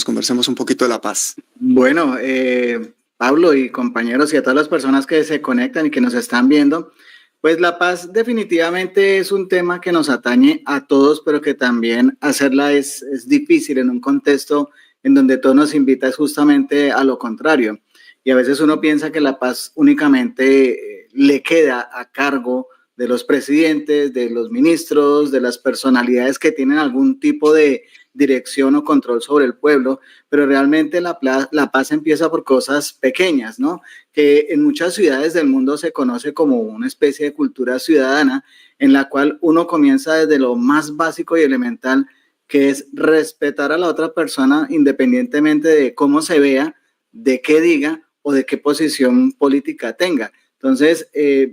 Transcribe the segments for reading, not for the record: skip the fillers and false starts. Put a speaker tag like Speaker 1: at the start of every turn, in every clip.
Speaker 1: conversemos un poquito de la paz.
Speaker 2: Bueno, Pablo y compañeros y a todas las personas que se conectan y que nos están viendo, pues la paz definitivamente es un tema que nos atañe a todos, pero que también hacerla es difícil en un contexto en donde todo nos invita es justamente a lo contrario. Y a veces uno piensa que la paz únicamente le queda a cargo de los presidentes, de los ministros, de las personalidades que tienen algún tipo de dirección o control sobre el pueblo, pero realmente la paz empieza por cosas pequeñas, ¿no? Que en muchas ciudades del mundo se conoce como una especie de cultura ciudadana en la cual uno comienza desde lo más básico y elemental, que es respetar a la otra persona independientemente de cómo se vea, de qué diga o de qué posición política tenga. Entonces,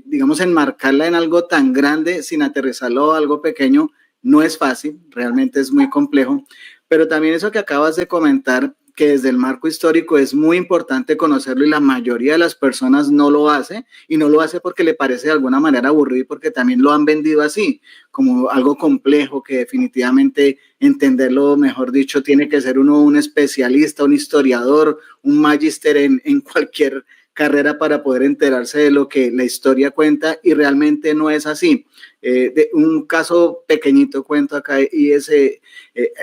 Speaker 2: digamos, enmarcarla en algo tan grande sin aterrizarlo a algo pequeño no es fácil, realmente es muy complejo, pero también eso que acabas de comentar, que desde el marco histórico es muy importante conocerlo y la mayoría de las personas no lo hace, y no lo hace porque le parece de alguna manera aburrido y porque también lo han vendido así, como algo complejo que definitivamente entenderlo, mejor dicho, tiene que ser uno un especialista, un historiador, un magíster en cualquier carrera para poder enterarse de lo que la historia cuenta, y realmente no es así. De un caso pequeñito cuento acá, y es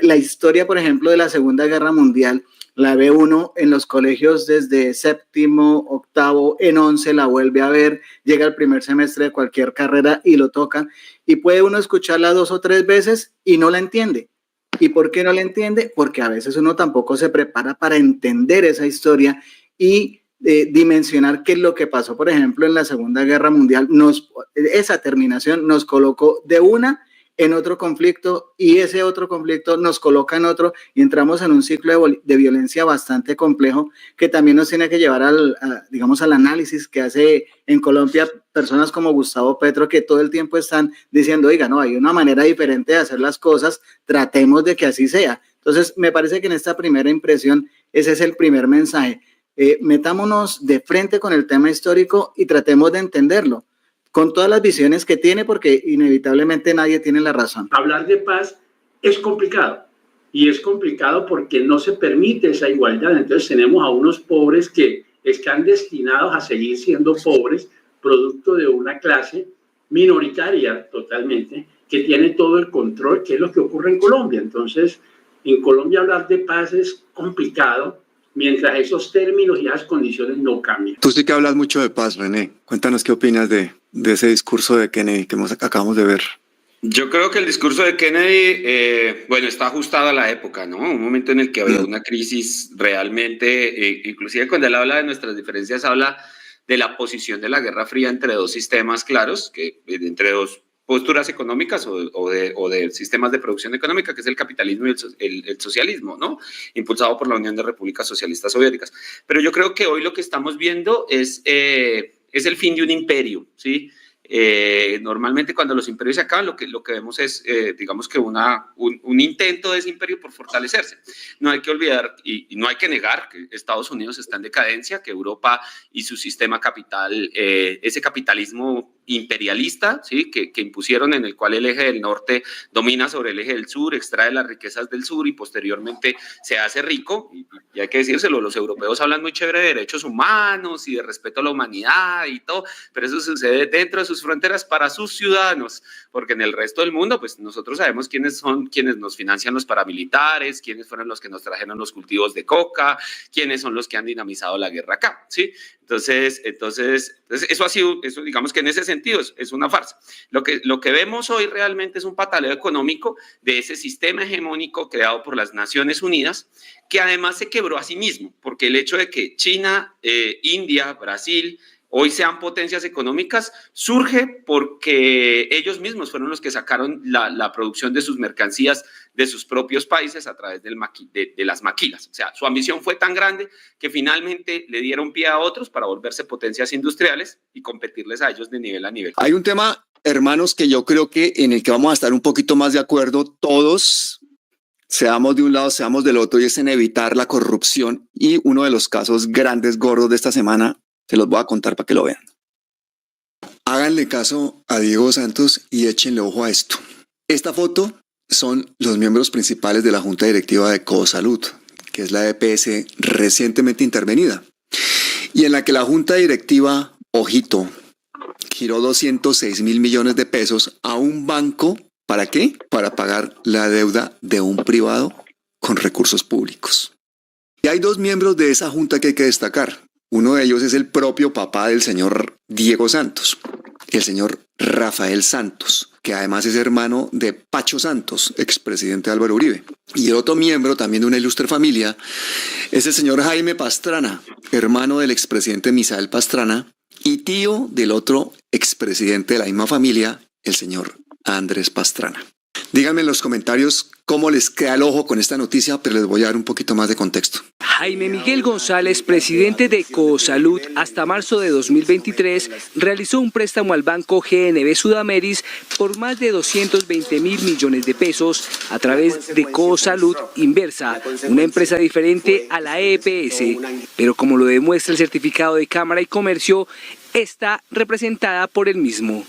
Speaker 2: la historia, por ejemplo, de la Segunda Guerra Mundial. La ve uno en los colegios desde séptimo, octavo, en 11 la vuelve a ver, llega al primer semestre de cualquier carrera y lo toca, y puede uno escucharla 2 o 3 veces y no la entiende. ¿Y por qué no la entiende? Porque a veces uno tampoco se prepara para entender esa historia y dimensionar qué es lo que pasó, por ejemplo, en la Segunda Guerra Mundial. Esa terminación nos colocó de una en otro conflicto, y ese otro conflicto nos coloca en otro, y entramos en un ciclo de violencia bastante complejo que también nos tiene que llevar digamos, al análisis que hace en Colombia personas como Gustavo Petro, que todo el tiempo están diciendo, oiga, no, hay una manera diferente de hacer las cosas, tratemos de que así sea. Entonces, me parece que en esta primera impresión, ese es el primer mensaje. Metámonos de frente con el tema histórico y tratemos de entenderlo con todas las visiones que tiene, porque inevitablemente nadie tiene la razón.
Speaker 3: Hablar de paz es complicado, y es complicado porque no se permite esa igualdad. Entonces tenemos a unos pobres que están destinados a seguir siendo pobres, producto de una clase minoritaria totalmente, que tiene todo el control, que es lo que ocurre en Colombia. Entonces, en Colombia hablar de paz es complicado, mientras esos términos y esas condiciones no cambian.
Speaker 1: Tú sí que hablas mucho de paz, René. Cuéntanos qué opinas de ese discurso de Kennedy que acabamos de ver.
Speaker 4: Yo creo que el discurso de Kennedy, bueno, está ajustado a la época, ¿no? Un momento en el que había una crisis realmente, inclusive cuando él habla de nuestras diferencias, habla de la posición de la Guerra Fría entre dos sistemas claros, entre dos posturas económicas o de sistemas de producción económica, que es el capitalismo y el socialismo, ¿no? Impulsado por la Unión de Repúblicas Socialistas Soviéticas. Pero yo creo que hoy lo que estamos viendo es el fin de un imperio, ¿sí? Normalmente cuando los imperios se acaban, lo que vemos es, digamos que un intento de ese imperio por fortalecerse. No hay que olvidar y no hay que negar que Estados Unidos está en decadencia, que Europa y su sistema capital, ese capitalismo imperialista, ¿sí? que impusieron, en el cual el eje del norte domina sobre el eje del sur, extrae las riquezas del sur y posteriormente se hace rico, y hay que decírselo, los europeos hablan muy chévere de derechos humanos y de respeto a la humanidad y todo, pero eso sucede dentro de sus fronteras para sus ciudadanos, porque en el resto del mundo, pues nosotros sabemos quiénes son quienes nos financian los paramilitares, quiénes fueron los que nos trajeron los cultivos de coca, quiénes son los que han dinamizado la guerra acá, ¿sí? Entonces eso ha sido, eso digamos que en ese sentido es una farsa. Lo que vemos hoy realmente es un pataleo económico de ese sistema hegemónico creado por las Naciones Unidas, que además se quebró a sí mismo, porque el hecho de que China, India, Brasil hoy sean potencias económicas surge porque ellos mismos fueron los que sacaron la producción de sus mercancías de sus propios países a través de las maquilas. O sea, su ambición fue tan grande que finalmente le dieron pie a otros para volverse potencias industriales y competirles a ellos de nivel a nivel.
Speaker 1: Hay un tema, hermanos, que yo creo que en el que vamos a estar un poquito más de acuerdo todos, seamos de un lado, seamos del otro, y es en evitar la corrupción. Y uno de los casos grandes, gordos de esta semana, se los voy a contar para que lo vean. Háganle caso a Diego Santos y échenle ojo a esto. Esta foto son los miembros principales de la Junta Directiva de Cosalud, que es la EPS recientemente intervenida, y en la que la junta directiva, ojito, giró 206 mil millones de pesos a un banco. ¿Para qué? Para pagar la deuda de un privado con recursos públicos. Y hay dos miembros de esa junta que hay que destacar. Uno de ellos es el propio papá del señor Diego Santos, el señor Rafael Santos, que además es hermano de Pacho Santos, expresidente de Álvaro Uribe. Y el otro miembro, también de una ilustre familia, es el señor Jaime Pastrana, hermano del expresidente Misael Pastrana y tío del otro expresidente de la misma familia, el señor Andrés Pastrana. Díganme en los comentarios cómo les queda el ojo con esta noticia, pero les voy a dar un poquito más de contexto.
Speaker 5: Jaime Miguel González, presidente de Cosalud, hasta marzo de 2023, realizó un préstamo al banco GNB Sudameris por más de 220 mil millones de pesos a través de Cosalud Inversa, una empresa diferente a la EPS, pero como lo demuestra el certificado de Cámara y Comercio, está representada por el mismo.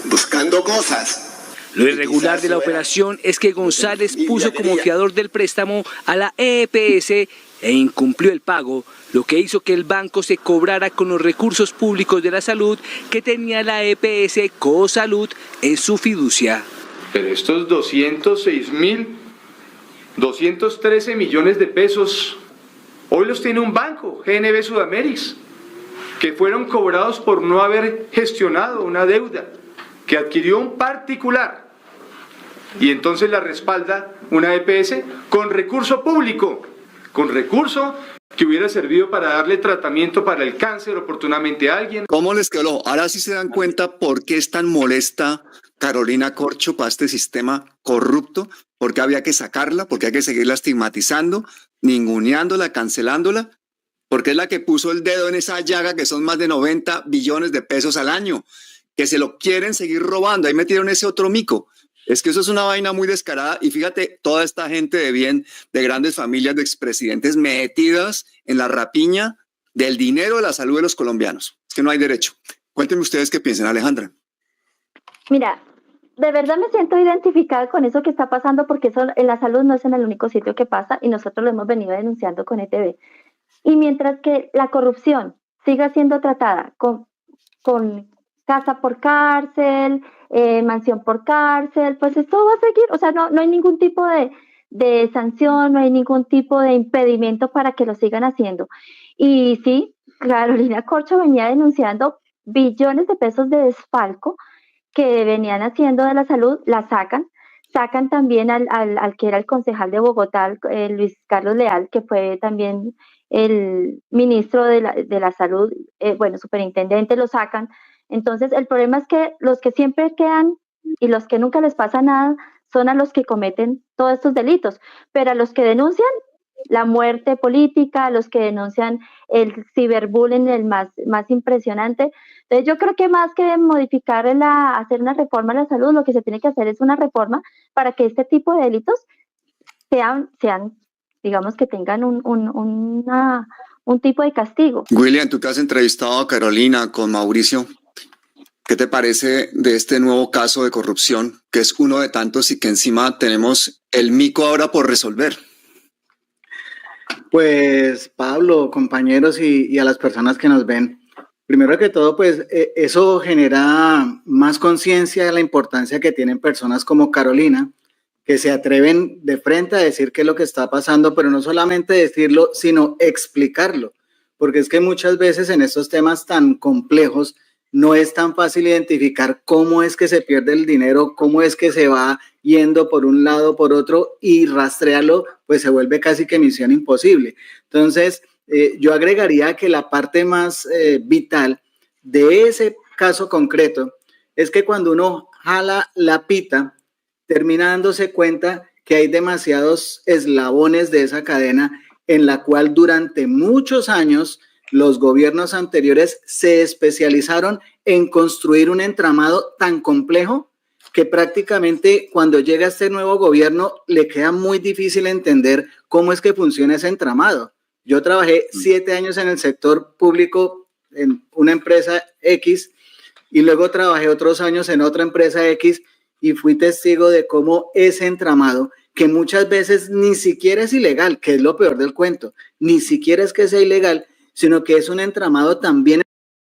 Speaker 6: Buscando cosas.
Speaker 5: Lo irregular de la operación es que González puso como fiador del préstamo a la EPS e incumplió el pago, lo que hizo que el banco se cobrara con los recursos públicos de la salud que tenía la EPS Cosalud en su fiducia.
Speaker 7: Pero estos 206.213 millones de pesos, hoy los tiene un banco, GNB Sudameris, que fueron cobrados por no haber gestionado una deuda que adquirió un particular y entonces la respalda una EPS con recurso público, con recurso que hubiera servido para darle tratamiento para el cáncer oportunamente a alguien.
Speaker 1: ¿Cómo les quedó el ojo? Ahora sí se dan cuenta por qué es tan molesta Carolina Corcho para este sistema corrupto, por qué había que sacarla, por qué hay que seguirla estigmatizando, ninguneándola, cancelándola, porque es la que puso el dedo en esa llaga que son más de 90 billones de pesos al año, que se lo quieren seguir robando. Ahí metieron ese otro mico. Es que eso es una vaina muy descarada y fíjate, toda esta gente de bien, de grandes familias, de expresidentes metidas en la rapiña del dinero de la salud de los colombianos. Es que no hay derecho. Cuéntenme ustedes qué piensan, Alejandra.
Speaker 8: Mira, de verdad me siento identificada con eso que está pasando porque eso en la salud no es en el único sitio que pasa y nosotros lo hemos venido denunciando con ETV. Y mientras que la corrupción siga siendo tratada con casa por cárcel, mansión por cárcel, pues esto va a seguir, o sea, no hay ningún tipo de sanción, no hay ningún tipo de impedimento para que lo sigan haciendo. Y sí, Carolina Corcho venía denunciando billones de pesos de desfalco que venían haciendo de la salud, la sacan también al que era el concejal de Bogotá, Luis Carlos Leal, que fue también el ministro de la salud, superintendente, lo sacan. Entonces, el problema es que los que siempre quedan y los que nunca les pasa nada son a los que cometen todos estos delitos, pero a los que denuncian la muerte política, a los que denuncian el ciberbullying, el más impresionante. Entonces, yo creo que más que modificar hacer una reforma a la salud, lo que se tiene que hacer es una reforma para que este tipo de delitos sean digamos, que tengan un tipo de castigo.
Speaker 1: William, tú te has entrevistado a Carolina con Mauricio. ¿Qué te parece de este nuevo caso de corrupción, que es uno de tantos y que encima tenemos el mico ahora por resolver?
Speaker 2: Pues Pablo, compañeros y a las personas que nos ven, primero que todo, pues eso genera más conciencia de la importancia que tienen personas como Carolina, que se atreven de frente a decir qué es lo que está pasando, pero no solamente decirlo, sino explicarlo, porque es que muchas veces en estos temas tan complejos no es tan fácil identificar cómo es que se pierde el dinero, cómo es que se va yendo por un lado, por otro, y rastrearlo, pues se vuelve casi que misión imposible. Entonces, yo agregaría que la parte más vital de ese caso concreto es que cuando uno jala la pita, termina dándose cuenta que hay demasiados eslabones de esa cadena en la cual durante muchos años los gobiernos anteriores se especializaron en construir un entramado tan complejo que prácticamente cuando llega este nuevo gobierno le queda muy difícil entender cómo es que funciona ese entramado. Yo trabajé 7 años en el sector público en una empresa X y luego trabajé otros años en otra empresa X y fui testigo de cómo ese entramado que muchas veces ni siquiera es ilegal, que es lo peor del cuento, ni siquiera es que sea ilegal, sino que es un entramado tan bien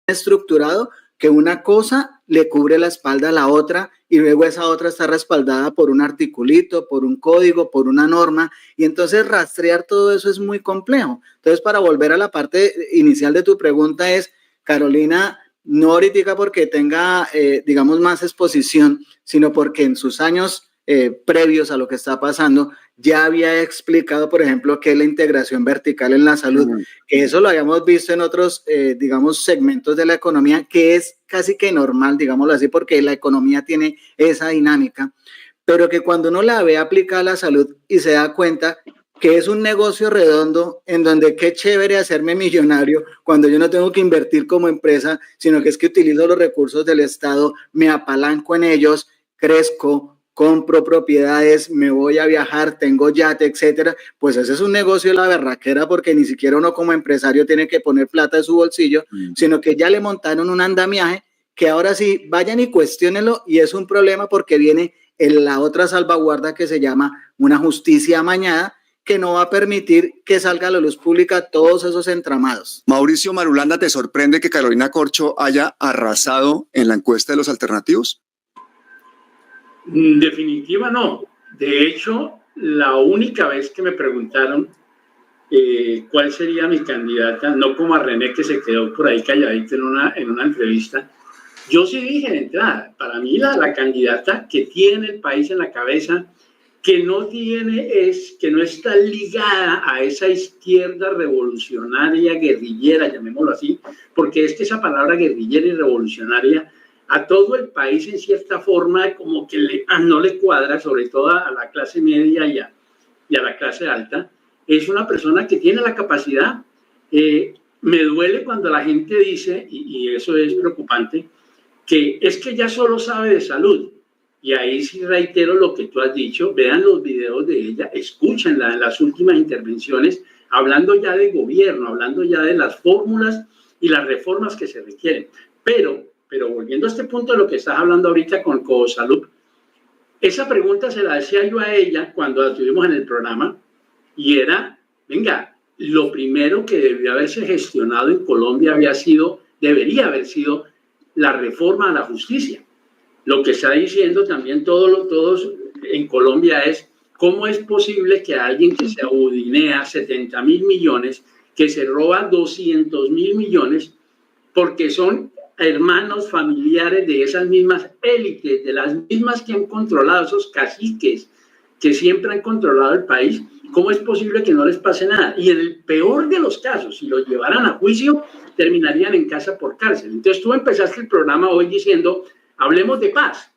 Speaker 2: estructurado que una cosa le cubre la espalda a la otra y luego esa otra está respaldada por un articulito, por un código, por una norma, y entonces rastrear todo eso es muy complejo. Entonces, para volver a la parte inicial de tu pregunta es, Carolina, no ahorita porque tenga, digamos, más exposición, sino porque en sus años previos a lo que está pasando, ya había explicado, por ejemplo, qué es la integración vertical en la salud, que eso lo habíamos visto en otros, digamos, segmentos de la economía, que es casi que normal, digámoslo así, porque la economía tiene esa dinámica, pero que cuando uno la ve aplicada a la salud y se da cuenta que es un negocio redondo en donde qué chévere hacerme millonario cuando yo no tengo que invertir como empresa, sino que es que utilizo los recursos del Estado, me apalanco en ellos, crezco, compro propiedades, me voy a viajar, tengo yate, etcétera, pues ese es un negocio de la berraquera porque ni siquiera uno como empresario tiene que poner plata de su bolsillo, sino que ya le montaron un andamiaje que ahora sí, vayan y cuestiónenlo y es un problema porque viene en la otra salvaguarda que se llama una justicia amañada que no va a permitir que salga a la luz pública todos esos entramados.
Speaker 1: Mauricio Marulanda, ¿te sorprende que Carolina Corcho haya arrasado en la encuesta de los alternativos?
Speaker 3: En definitiva no. De hecho, la única vez que me preguntaron cuál sería mi candidata, no como a René que se quedó por ahí calladito en una entrevista, yo sí dije de entrada, para mí la candidata que tiene el país en la cabeza, que no está ligada a esa izquierda revolucionaria, guerrillera, llamémoslo así, porque es que esa palabra guerrillera y revolucionaria a todo el país en cierta forma como que no le cuadra, sobre todo a la clase media y a la clase alta. Es una persona que tiene la capacidad. Me duele cuando la gente dice, y eso es preocupante, que es que ya solo sabe de salud. Y ahí sí reitero lo que tú has dicho, vean los videos de ella, escuchen las últimas intervenciones, hablando ya de gobierno, hablando ya de las fórmulas y las reformas que se requieren. Pero volviendo a este punto de lo que estás hablando ahorita con Cosalud, esa pregunta se la decía yo a ella cuando la tuvimos en el programa y era, venga, lo primero que debió haberse gestionado en Colombia debería haber sido la reforma a la justicia. Lo que está diciendo también todos en Colombia es cómo es posible que alguien que se abudinea 70.000 millones, que se roba 200.000 millones, porque son hermanos familiares de esas mismas élites, de las mismas que han controlado, esos caciques que siempre han controlado el país, ¿cómo es posible que no les pase nada? Y en el peor de los casos, si los llevaran a juicio, terminarían en casa por cárcel. Entonces tú empezaste el programa hoy diciendo, hablemos de paz.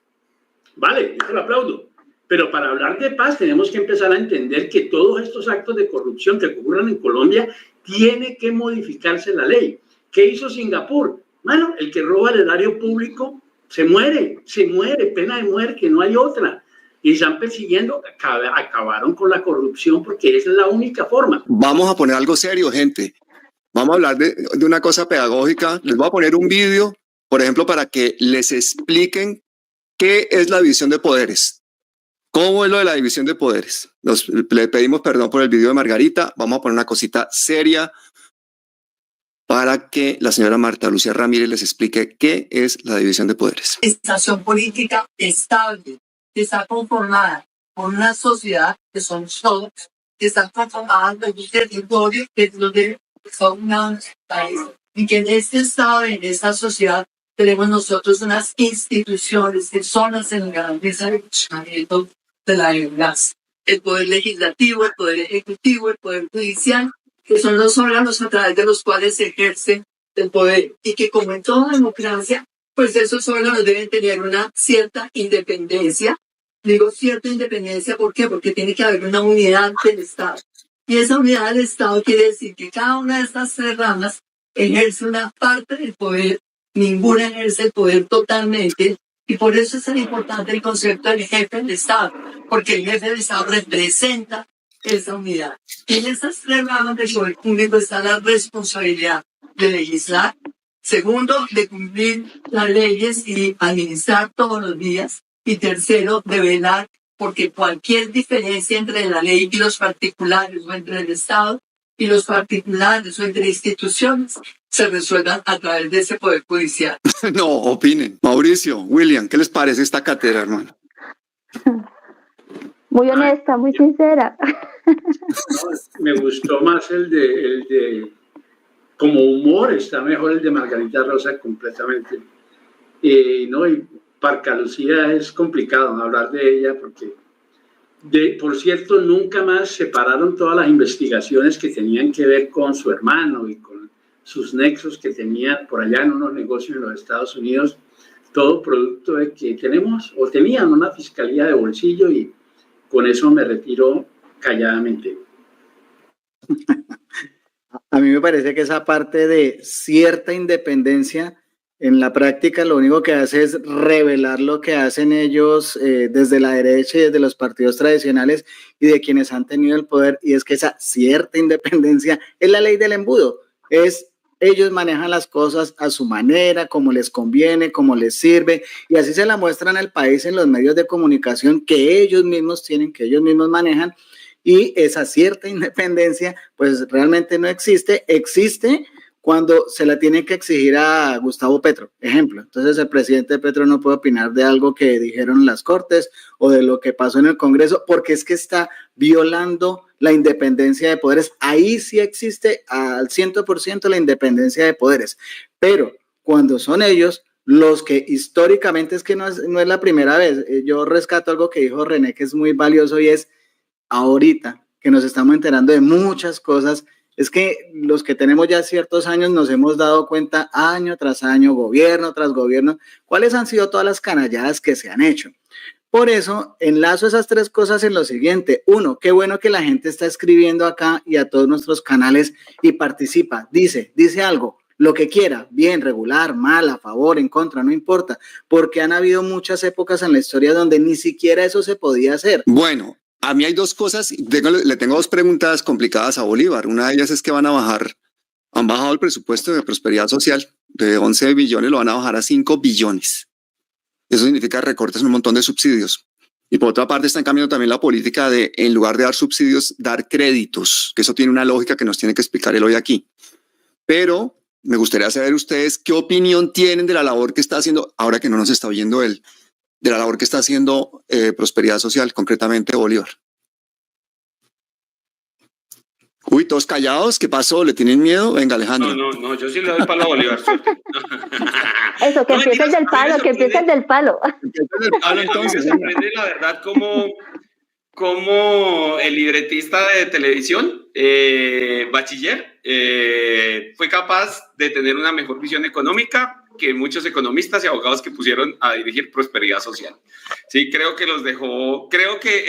Speaker 3: Vale, yo te lo aplaudo. Pero para hablar de paz tenemos que empezar a entender que todos estos actos de corrupción que ocurran en Colombia tiene que modificarse la ley. ¿Qué hizo Singapur? Bueno, el que roba el erario público se muere, pena de muerte, no hay otra. Y están persiguiendo, acabaron con la corrupción porque esa es la única forma.
Speaker 1: Vamos a poner algo serio, gente. Vamos a hablar de una cosa pedagógica. Les voy a poner un vídeo, por ejemplo, para que les expliquen qué es la división de poderes. ¿Cómo es lo de la división de poderes? Le pedimos perdón por el video de Margarita. Vamos a poner una cosita seria para que la señora Marta Lucía Ramírez les explique qué es la división de poderes.
Speaker 9: Estación política estable, que está conformada por una sociedad que son todos, que está conformada por un territorio que es donde son unos países. Y que en este estado, en esta sociedad, tenemos nosotros unas instituciones que son las que garantizan el funcionamiento de la democracia. El poder legislativo, el poder ejecutivo, el poder judicial, que son los órganos a través de los cuales se ejerce el poder. Y que como en toda democracia, pues esos órganos deben tener una cierta independencia. Digo cierta independencia, ¿por qué? Porque tiene que haber una unidad del Estado. Y esa unidad del Estado quiere decir que cada una de estas tres ramas ejerce una parte del poder, ninguna ejerce el poder totalmente. Y por eso es tan importante el concepto del jefe del Estado, porque el jefe del Estado representa esa unidad. Y en estas tres ramas del poder público está la responsabilidad de legislar, segundo, de cumplir las leyes y administrar todos los días, y tercero, de velar porque cualquier diferencia entre la ley y los particulares o entre el Estado y los particulares o entre instituciones se resuelvan a través de ese poder judicial.
Speaker 1: No, opinen. Mauricio, William, ¿qué les parece esta cátedra, hermano?
Speaker 8: Muy honesta, muy sincera.
Speaker 3: Me gustó más el de como humor, está mejor el de Margarita Rosa completamente. No, y Parca Lucía es complicado hablar de ella porque, por cierto, nunca más separaron todas las investigaciones que tenían que ver con su hermano y con sus nexos que tenía por allá en unos negocios en los Estados Unidos, todo producto de que tenían una fiscalía de bolsillo, y con eso me retiro calladamente.
Speaker 2: A mí me parece que esa parte de cierta independencia en la práctica lo único que hace es revelar lo que hacen ellos desde la derecha y desde los partidos tradicionales y de quienes han tenido el poder, y es que esa cierta independencia es la ley del embudo. Ellos manejan las cosas a su manera, como les conviene, como les sirve, y así se la muestran al país en los medios de comunicación que ellos mismos tienen, que ellos mismos manejan, y esa cierta independencia pues realmente no existe cuando se la tiene que exigir a Gustavo Petro, ejemplo. Entonces el presidente Petro no puede opinar de algo que dijeron las Cortes o de lo que pasó en el Congreso, porque es que está violando la independencia de poderes. Ahí sí existe al 100% la independencia de poderes, pero cuando son ellos los que históricamente, es que no es la primera vez, yo rescato algo que dijo René que es muy valioso, y es ahorita que nos estamos enterando de muchas cosas. Es que los que tenemos ya ciertos años nos hemos dado cuenta año tras año, gobierno tras gobierno, cuáles han sido todas las canalladas que se han hecho. Por eso enlazo esas tres cosas en lo siguiente. Uno, qué bueno que la gente está escribiendo acá y a todos nuestros canales y participa, dice algo, lo que quiera, bien, regular, mal, a favor, en contra, no importa, porque han habido muchas épocas en la historia donde ni siquiera eso se podía hacer.
Speaker 1: Bueno, a mí hay dos cosas, le tengo dos preguntas complicadas a Bolívar. Una de ellas es que han bajado el presupuesto de prosperidad social de 11 billones, lo van a bajar a 5 billones. Eso significa recortes en un montón de subsidios. Y por otra parte están cambiando también la política de, en lugar de dar subsidios, dar créditos, que eso tiene una lógica que nos tiene que explicar él hoy aquí. Pero me gustaría saber ustedes qué opinión tienen de la labor que está haciendo, ahora que no nos está oyendo él, de la labor que está haciendo Prosperidad Social, concretamente Bolívar. Uy, todos callados, ¿qué pasó? ¿Le tienen miedo? Venga, Alejandro.
Speaker 4: No, yo sí le doy palo a Bolívar.
Speaker 8: Eso, que empiece el del palo, que empiece el del palo.
Speaker 4: Entonces, me sorprende la verdad como el libretista de televisión, Bachiller, fue capaz de tener una mejor visión económica que muchos economistas y abogados que pusieron a dirigir Prosperidad Social. Sí, creo que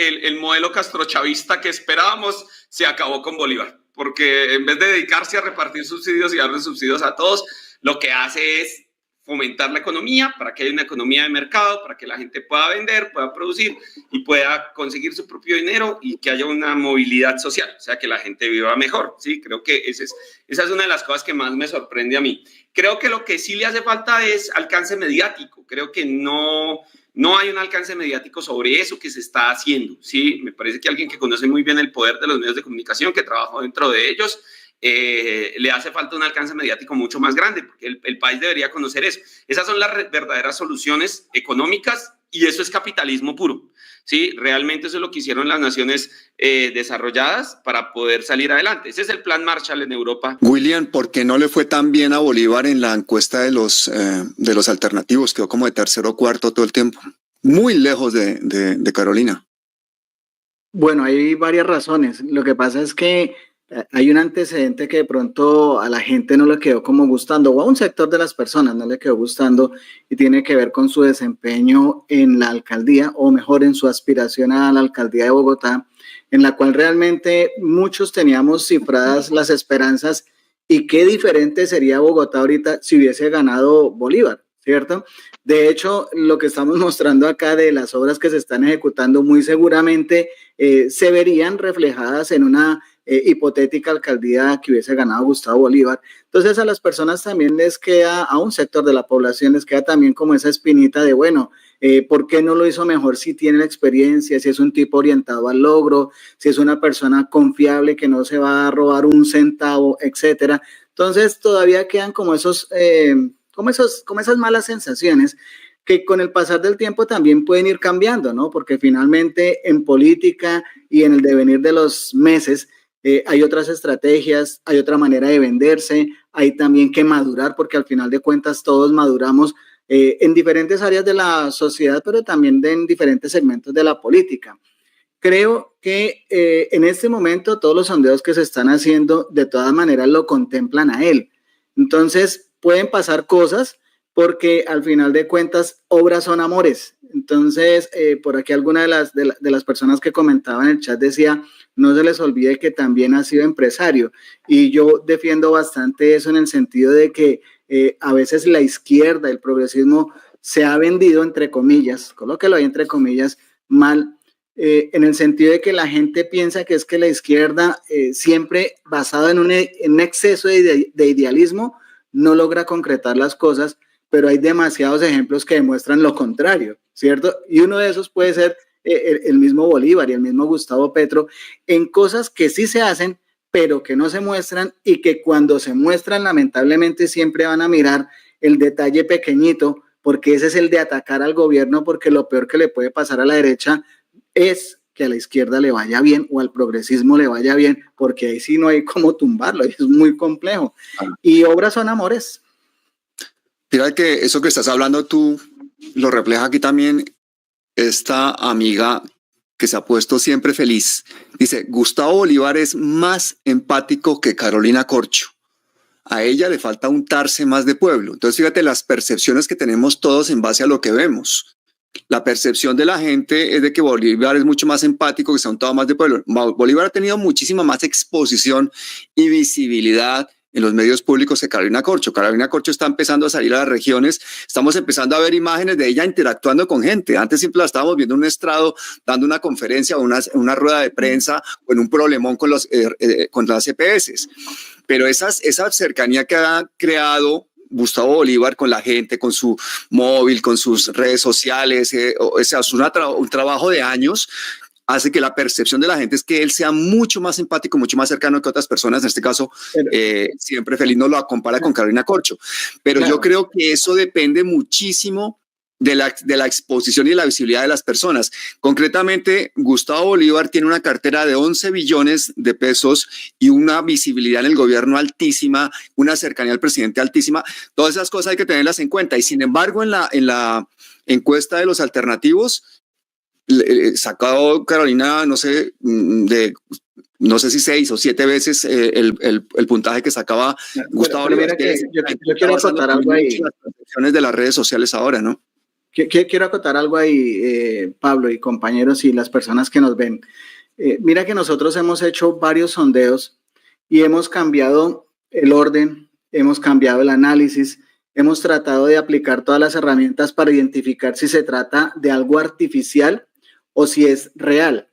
Speaker 4: el modelo castrochavista que esperábamos se acabó con Bolívar, porque en vez de dedicarse a repartir subsidios y darle subsidios a todos, lo que hace es fomentar la economía para que haya una economía de mercado, para que la gente pueda vender, pueda producir y pueda conseguir su propio dinero y que haya una movilidad social, o sea, que la gente viva mejor. Sí, creo que esa es una de las cosas que más me sorprende a mí. Creo que lo que sí le hace falta es alcance mediático. Creo que no hay un alcance mediático sobre eso que se está haciendo. Sí, me parece que alguien que conoce muy bien el poder de los medios de comunicación, que trabajó dentro de ellos, le hace falta un alcance mediático mucho más grande, porque el país debería conocer eso. Esas son las verdaderas soluciones económicas y eso es capitalismo puro. Sí, realmente eso es lo que hicieron las naciones desarrolladas para poder salir adelante. Ese es el plan Marshall en Europa.
Speaker 1: William, ¿por qué no le fue tan bien a Bolívar en la encuesta de los alternativos? Quedó como de tercero o cuarto todo el tiempo, muy lejos de Carolina.
Speaker 2: Bueno, hay varias razones. Lo que pasa es que hay un antecedente que de pronto a la gente no le quedó como gustando, o a un sector de las personas no le quedó gustando, y tiene que ver con su desempeño en la alcaldía, o mejor, en su aspiración a la alcaldía de Bogotá, en la cual realmente muchos teníamos cifradas las esperanzas, y qué diferente sería Bogotá ahorita si hubiese ganado Bolívar, ¿cierto? De hecho, lo que estamos mostrando acá de las obras que se están ejecutando muy seguramente se verían reflejadas en una hipotética alcaldía que hubiese ganado Gustavo Bolívar. Entonces a las personas también les queda, a un sector de la población les queda también como esa espinita de, bueno, ¿por qué no lo hizo mejor si tiene la experiencia, si es un tipo orientado al logro, si es una persona confiable que no se va a robar un centavo, etcétera? Entonces todavía quedan como esas malas sensaciones que con el pasar del tiempo también pueden ir cambiando, ¿no? Porque finalmente en política y en el devenir de los meses hay otras estrategias, hay otra manera de venderse, hay también que madurar, porque al final de cuentas todos maduramos en diferentes áreas de la sociedad, pero también en diferentes segmentos de la política. Creo que en este momento todos los sondeos que se están haciendo de todas maneras lo contemplan a él. Entonces pueden pasar cosas porque al final de cuentas obras son amores. Entonces por aquí alguna de las personas que comentaban en el chat decía, no se les olvide que también ha sido empresario, y yo defiendo bastante eso en el sentido de que a veces la izquierda, el progresismo se ha vendido entre comillas, colóquelo ahí entre comillas, mal, en el sentido de que la gente piensa que es que la izquierda siempre basada en un exceso de idealismo no logra concretar las cosas, pero hay demasiados ejemplos que demuestran lo contrario, ¿cierto? Y uno de esos puede ser el mismo Bolívar y el mismo Gustavo Petro, en cosas que sí se hacen, pero que no se muestran, y que cuando se muestran lamentablemente siempre van a mirar el detalle pequeñito, porque ese es el de atacar al gobierno, porque lo peor que le puede pasar a la derecha es que a la izquierda le vaya bien o al progresismo le vaya bien, porque ahí sí no hay cómo tumbarlo, es muy complejo. Y obras son amores.
Speaker 1: Mira que eso que estás hablando tú lo refleja aquí también esta amiga que se ha puesto siempre feliz. Dice, Gustavo Bolívar es más empático que Carolina Corcho. A ella le falta untarse más de pueblo. Entonces, fíjate las percepciones que tenemos todos en base a lo que vemos. La percepción de la gente es de que Bolívar es mucho más empático, que se ha untado más de pueblo. Bolívar ha tenido muchísima más exposición y visibilidad en los medios públicos que Carolina Corcho. Carolina Corcho está empezando a salir a las regiones, estamos empezando a ver imágenes de ella interactuando con gente. Antes siempre la estábamos viendo en un estrado, dando una conferencia o una rueda de prensa o en un problemón con las EPS. Pero esa cercanía que ha creado Gustavo Bolívar con la gente, con su móvil, con sus redes sociales, un trabajo de años, hace que la percepción de la gente es que él sea mucho más empático, mucho más cercano que otras personas. En este caso, siempre feliz no lo compara con Carolina Corcho. Pero claro, yo creo que eso depende muchísimo de la exposición y la visibilidad de las personas. Concretamente, Gustavo Bolívar tiene una cartera de 11 billones de pesos y una visibilidad en el gobierno altísima, una cercanía al presidente altísima. Todas esas cosas hay que tenerlas en cuenta. Y sin embargo, en la encuesta de los alternativos, sacado Carolina, no sé si 6 o 7 veces el puntaje que sacaba Gustavo Bolívar.
Speaker 2: Yo quiero acotar algo ahí.
Speaker 1: Las percepciones de las redes sociales ahora, ¿no?
Speaker 2: Quiero acotar algo ahí, Pablo y compañeros y las personas que nos ven. Mira que nosotros hemos hecho varios sondeos y hemos cambiado el orden, hemos cambiado el análisis, hemos tratado de aplicar todas las herramientas para identificar si se trata de algo artificial o si es real.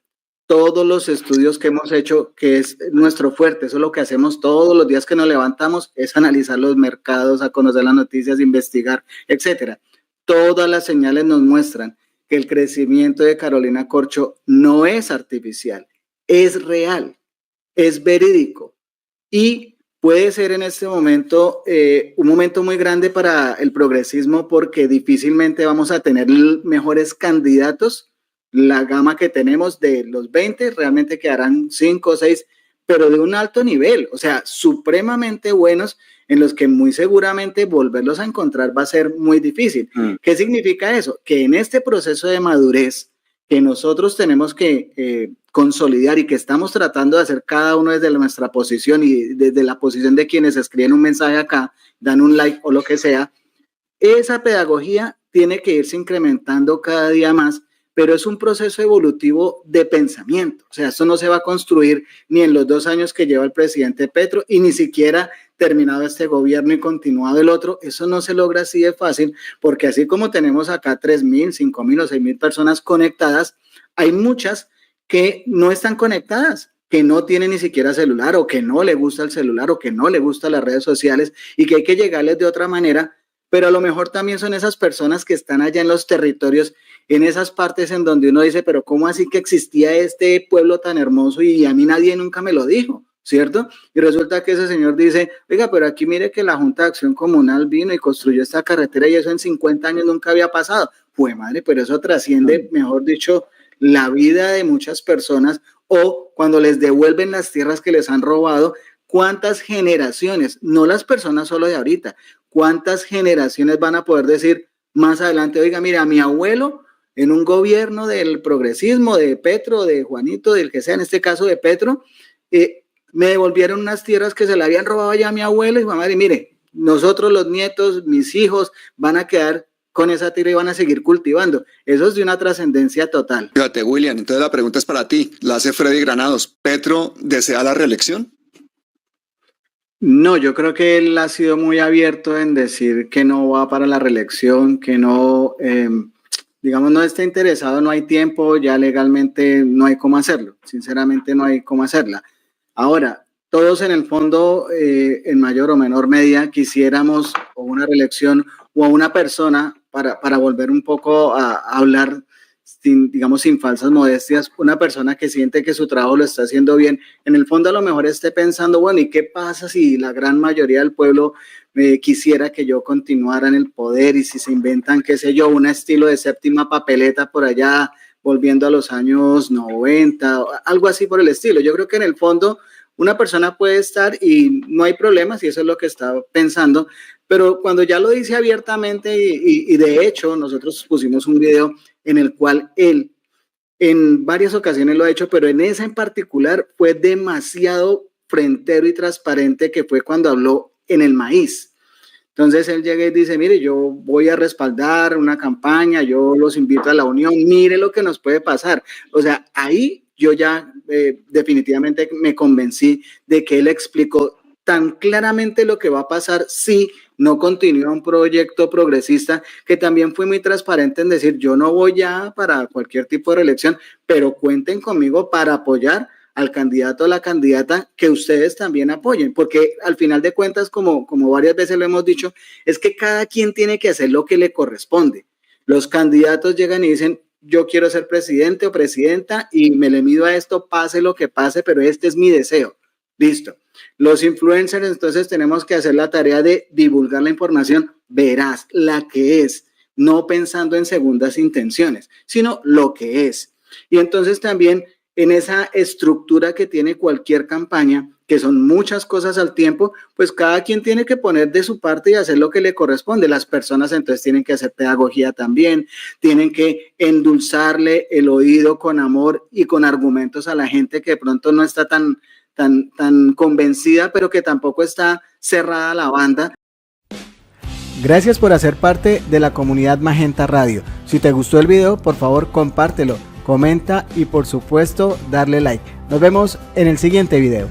Speaker 2: Todos los estudios que hemos hecho, que es nuestro fuerte, eso es lo que hacemos todos los días que nos levantamos, es analizar los mercados, a conocer las noticias, investigar, etcétera. Todas las señales nos muestran que el crecimiento de Carolina Corcho no es artificial, es real, es verídico, y puede ser en este momento un momento muy grande para el progresismo, porque difícilmente vamos a tener mejores candidatos. La gama que tenemos de los 20 realmente quedarán 5 o 6, pero de un alto nivel, o sea, supremamente buenos, en los que muy seguramente volverlos a encontrar va a ser muy difícil. ¿Qué significa eso? Que en este proceso de madurez que nosotros tenemos que consolidar y que estamos tratando de hacer cada uno desde nuestra posición y desde la posición de quienes escriben un mensaje acá, dan un like o lo que sea, esa pedagogía tiene que irse incrementando cada día más, pero es un proceso evolutivo de pensamiento. O sea, esto no se va a construir ni en los 2 años que lleva el presidente Petro y ni siquiera terminado este gobierno y continuado el otro. Eso no se logra así de fácil, porque así como tenemos acá 3,000, 5,000 o 6,000 personas conectadas, hay muchas que no están conectadas que no tiene ni siquiera celular o que no le gusta el celular o que no le gustan las redes sociales y que hay que llegarles de otra manera, pero a lo mejor también son esas personas que están allá en los territorios, en esas partes en donde uno dice, pero ¿cómo así que existía este pueblo tan hermoso y a mí nadie nunca me lo dijo? ¿Cierto? Y resulta que ese señor dice, oiga, pero aquí mire que la Junta de Acción Comunal vino y construyó esta carretera y eso en 50 años nunca había pasado. Pues madre, pero eso trasciende, mejor dicho, la vida de muchas personas, o cuando les devuelven las tierras que les han robado, ¿cuántas generaciones, no las personas solo de ahorita, cuántas generaciones van a poder decir más adelante, oiga, mira, a mi abuelo en un gobierno del progresismo, de Petro, de Juanito, del que sea, en este caso de Petro, me devolvieron unas tierras que se le habían robado ya a mi abuelo y madre, mire, nosotros los nietos, mis hijos, van a quedar con esa tierra y van a seguir cultivando. Eso es de una trascendencia total.
Speaker 1: Fíjate, William, entonces la pregunta es para ti. La hace Freddy Granados. ¿Petro desea la reelección?
Speaker 2: No, yo creo que él ha sido muy abierto en decir que no va para la reelección, que no, digamos, no está interesado, no hay tiempo, ya legalmente no hay cómo hacerlo. Sinceramente no hay cómo hacerla. Ahora, todos en el fondo, en mayor o menor medida, quisiéramos o una reelección o a una persona, para volver un poco a hablar, sin falsas modestias, una persona que siente que su trabajo lo está haciendo bien, en el fondo a lo mejor esté pensando, bueno, ¿y qué pasa si la gran mayoría del pueblo quisiera que yo continuara en el poder y si se inventan, qué sé yo, un estilo de séptima papeleta por allá, volviendo a los años 90, algo así por el estilo? Yo creo que en el fondo una persona puede estar y no hay problema si eso es lo que está pensando, pero cuando ya lo dice abiertamente y de hecho nosotros pusimos un video en el cual él en varias ocasiones lo ha hecho, pero en esa en particular fue demasiado frentero y transparente, que fue cuando habló en el maíz. Entonces él llega y dice, mire, yo voy a respaldar una campaña, yo los invito a la unión, mire lo que nos puede pasar. O sea, ahí yo ya definitivamente me convencí de que él explicó tan claramente lo que va a pasar si no continúa un proyecto progresista, que también fue muy transparente en decir, yo no voy ya para cualquier tipo de reelección, pero cuenten conmigo para apoyar al candidato o la candidata que ustedes también apoyen, porque al final de cuentas, como varias veces lo hemos dicho, es que cada quien tiene que hacer lo que le corresponde. Los candidatos llegan y dicen, yo quiero ser presidente o presidenta y me le mido a esto, pase lo que pase, pero este es mi deseo. Listo. Los influencers, entonces tenemos que hacer la tarea de divulgar la información veraz, la que es, no pensando en segundas intenciones, sino lo que es. Y entonces también en esa estructura que tiene cualquier campaña, que son muchas cosas al tiempo, pues cada quien tiene que poner de su parte y hacer lo que le corresponde. Las personas entonces tienen que hacer pedagogía también, tienen que endulzarle el oído con amor y con argumentos a la gente que de pronto no está tan convencida, pero que tampoco está cerrada a la banda.
Speaker 10: Gracias por hacer parte de la comunidad Magenta Radio. Si te gustó el video, por favor compártelo, comenta y por supuesto darle like. Nos vemos en el siguiente video.